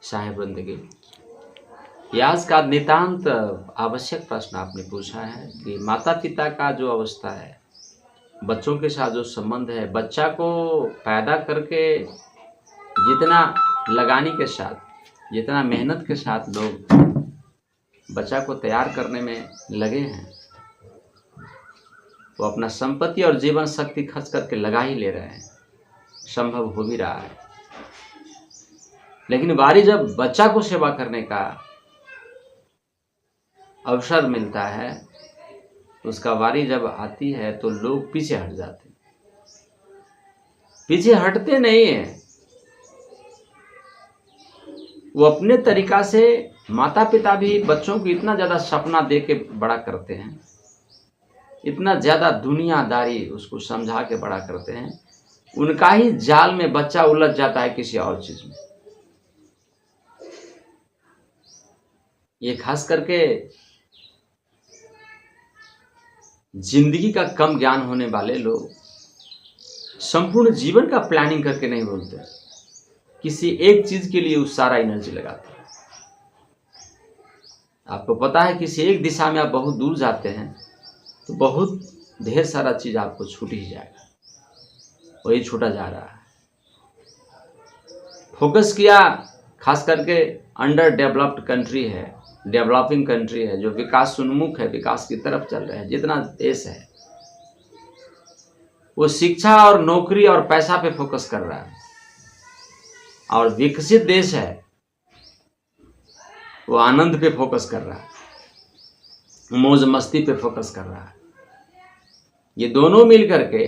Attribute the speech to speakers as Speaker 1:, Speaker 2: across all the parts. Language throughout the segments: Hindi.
Speaker 1: साहेब बंदगी। ये आज का नितांत आवश्यक प्रश्न आपने पूछा है कि माता पिता का जो अवस्था है, बच्चों के साथ जो संबंध है, बच्चा को पैदा करके जितना लगानी के साथ, जितना मेहनत के साथ लोग बच्चा को तैयार करने में लगे हैं, वो अपना संपत्ति और जीवन शक्ति खर्च करके लगा ही ले रहे हैं, संभव हो भी रहा है। लेकिन बारी जब बच्चा को सेवा करने का अवसर मिलता है, उसका बारी जब आती है तो लोग पीछे हट जाते हैं। पीछे हटते नहीं हैं, वो अपने तरीका से, माता पिता भी बच्चों को इतना ज़्यादा सपना दे के बड़ा करते हैं, इतना ज़्यादा दुनियादारी उसको समझा के बड़ा करते हैं, उनका ही जाल में बच्चा उलझ जाता है किसी और चीज़ में। ये खास करके जिंदगी का कम ज्ञान होने वाले लोग संपूर्ण जीवन का प्लानिंग करके नहीं बोलते, किसी एक चीज के लिए उस सारा एनर्जी लगाते हैं। आपको पता है किसी एक दिशा में आप बहुत दूर जाते हैं तो बहुत ढेर सारा चीज आपको छूट ही जाएगा, वही छूटा जा रहा है। फोकस किया, खास करके अंडर डेवलप्ड कंट्री है, डेवलपिंग कंट्री है, जो विकास उन्मुख है, विकास की तरफ चल रहे हैं, जितना देश है वो शिक्षा और नौकरी और पैसा पे फोकस कर रहा है। और विकसित देश है वो आनंद पे फोकस कर रहा है, मौज मस्ती पे फोकस कर रहा है। ये दोनों मिल करके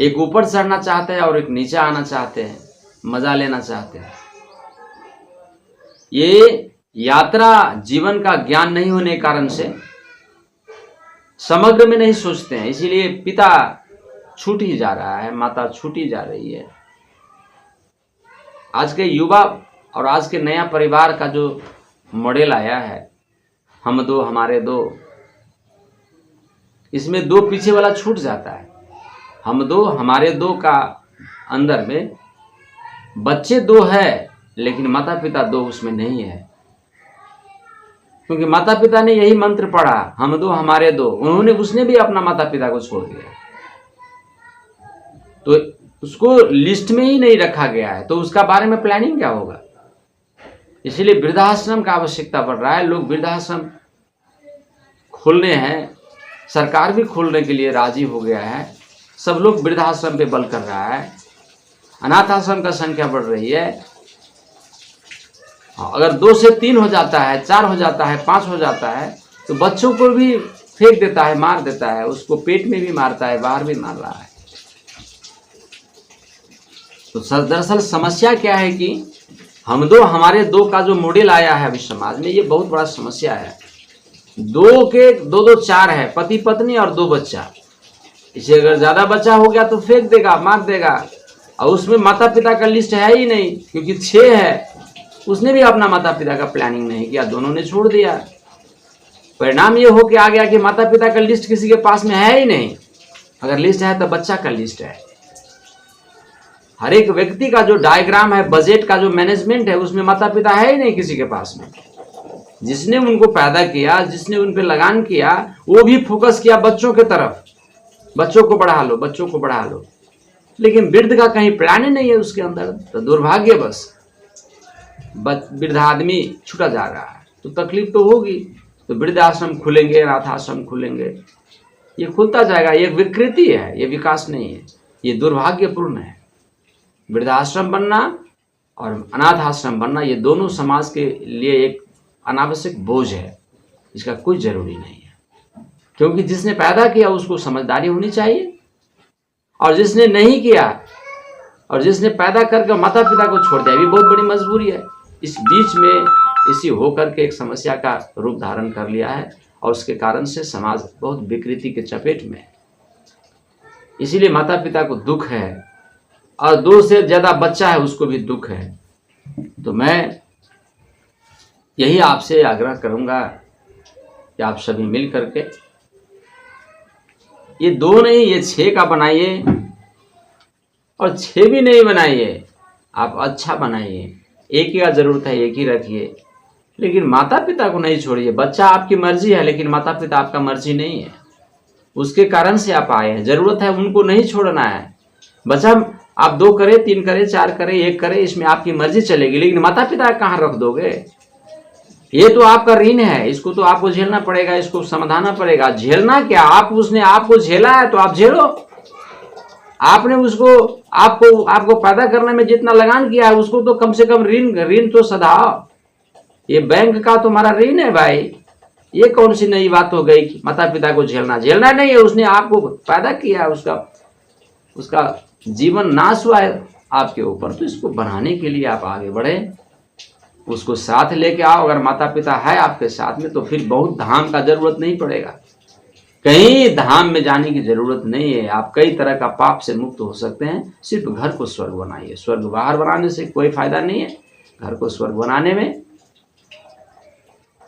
Speaker 1: एक ऊपर चढ़ना चाहते हैं और एक नीचे आना चाहते हैं, मजा लेना चाहते हैं। ये यात्रा जीवन का ज्ञान नहीं होने के कारण से समग्र में नहीं सोचते हैं, इसीलिए पिता छूट ही जा रहा है, माता छूटी जा रही है। आज के युवा और आज के नया परिवार का जो मॉडल आया है, हम दो हमारे दो, इसमें दो पीछे वाला छूट जाता है। हम दो हमारे दो का अंदर में बच्चे दो है, लेकिन माता पिता दो उसमें नहीं है, क्योंकि माता पिता ने यही मंत्र पढ़ा, हम दो हमारे दो, उसने भी अपना माता पिता को छोड़ दिया, तो उसको लिस्ट में ही नहीं रखा गया है, तो उसका बारे में प्लानिंग क्या होगा। इसीलिए वृद्धाश्रम का आवश्यकता पड़ रहा है। लोग वृद्धाश्रम खोलने हैं, सरकार भी खोलने के लिए राजी हो गया है, सब लोग वृद्धाश्रम पे बल कर रहा है। अनाथ आश्रम का संख्या बढ़ रही है, अगर 2 से 3 हो जाता है, 4 हो जाता है, 5 हो जाता है, तो बच्चों को भी फेंक देता है, मार देता है, उसको पेट में भी मारता है, बाहर भी मार रहा है। तो दरअसल समस्या क्या है कि हम दो हमारे दो का जो मॉडल आया है अभी समाज में, ये बहुत बड़ा समस्या है। दो के दो 4 है, पति पत्नी और 2 बच्चा। इसे अगर ज्यादा बच्चा हो गया तो फेंक देगा, मार देगा, और उसमें माता पिता का लिस्ट है ही नहीं, क्योंकि 6 है, उसने भी अपना माता पिता का प्लानिंग नहीं किया, दोनों ने छोड़ दिया। परिणाम ये हो के आ गया कि माता पिता का लिस्ट किसी के पास में है ही नहीं। अगर लिस्ट है तो बच्चा का लिस्ट है। हर एक व्यक्ति का जो डायग्राम है, बजट का जो मैनेजमेंट है, उसमें माता पिता है ही नहीं किसी के पास में। जिसने उनको पैदा किया, जिसने उन पे लगान किया, वो भी फोकस किया बच्चों के तरफ, बच्चों को बढ़ा लो, बच्चों को बढ़ा लो, लेकिन वृद्ध का कहीं प्लान ही नहीं है उसके अंदर। तो दुर्भाग्य बस वृद्ध आदमी छूटा जा रहा है, तो तकलीफ तो होगी। तो वृद्ध आश्रम खुलेंगे, अनाथ आश्रम खुलेंगे, ये खुलता जाएगा। ये विकृति है, ये विकास नहीं है, ये दुर्भाग्यपूर्ण है। वृद्धाश्रम बनना और अनाथ आश्रम बनना, ये दोनों समाज के लिए एक अनावश्यक बोझ है, इसका कोई जरूरी नहीं है। क्योंकि जिसने पैदा किया उसको समझदारी होनी चाहिए, और जिसने नहीं किया और जिसने पैदा करके माता पिता को छोड़ दिया, भी बहुत बड़ी मजबूरी है। इस बीच में इसी होकर के एक समस्या का रूप धारण कर लिया है, और उसके कारण से समाज बहुत विकृति के चपेट में है। इसीलिए माता पिता को दुख है, और 2 से ज्यादा बच्चा है उसको भी दुख है। तो मैं यही आपसे आग्रह करूंगा कि आप सभी मिल करके ये 2 नहीं, ये 6 का बनाइए, और 6 भी नहीं बनाइए, आप अच्छा बनाइए, एक ही का जरूरत है, एक ही रखिए, लेकिन माता पिता को नहीं छोड़िए। बच्चा आपकी मर्जी है, लेकिन माता पिता आपका मर्जी नहीं है। उसके कारण से आप आए हैं, जरूरत है उनको नहीं छोड़ना है। बच्चा आप 2 करे, 3 करे, 4 करे, 1 करे, इसमें आपकी मर्जी चलेगी, लेकिन माता पिता कहाँ रख दोगे? ये तो आपका ऋण है, इसको तो आपको झेलना पड़ेगा, इसको समाधाना पड़ेगा। झेलना क्या, आप उसने आपको झेला है तो आप झेलो। आपने उसको आपको पैदा करने में जितना लगान किया है, उसको तो कम से कम ऋण तो सधाओ। ये बैंक का तुम्हारा ऋण है भाई। ये कौन सी नई बात हो गई कि माता पिता को झेलना नहीं है। उसने आपको पैदा किया, उसका जीवन नाश हुआ है आपके ऊपर, तो इसको बनाने के लिए आप आगे बढ़े, उसको साथ लेके आओ। अगर माता पिता है आपके साथ में तो फिर बहुत धाम का जरूरत नहीं पड़ेगा, कहीं धाम में जाने की जरूरत नहीं है। आप कई तरह का पाप से मुक्त हो सकते हैं। सिर्फ घर को स्वर्ग बनाइए। स्वर्ग बाहर बनाने से कोई फायदा नहीं है, घर को स्वर्ग बनाने में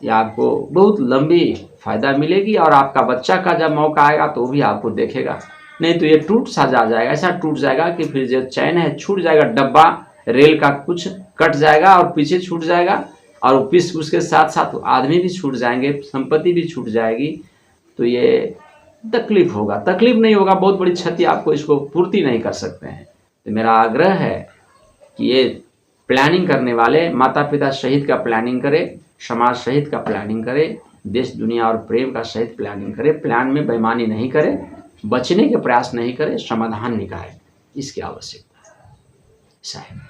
Speaker 1: या आपको बहुत लंबी फायदा मिलेगी। और आपका बच्चा का जब मौका आएगा तो वो भी आपको देखेगा, नहीं तो ये टूट सा जा जाएगा, ऐसा टूट जाएगा कि फिर जो चैन है छूट जाएगा, डब्बा रेल का कुछ कट जाएगा और पीछे छूट जाएगा, और उसके साथ साथ आदमी भी छूट जाएंगे, संपत्ति भी छूट जाएगी। तो ये तकलीफ होगा, तकलीफ नहीं होगा, बहुत बड़ी क्षति आपको इसको पूर्ति नहीं कर सकते हैं। तो मेरा आग्रह है कि ये प्लानिंग करने वाले माता पिता सहित का प्लानिंग करें, समाज सहित का प्लानिंग करें, देश दुनिया और प्रेम का सहित प्लानिंग करें। प्लान में बेईमानी नहीं करें, बचने के प्रयास नहीं करें, समाधान निकालें, इसकी आवश्यकता है। साहब।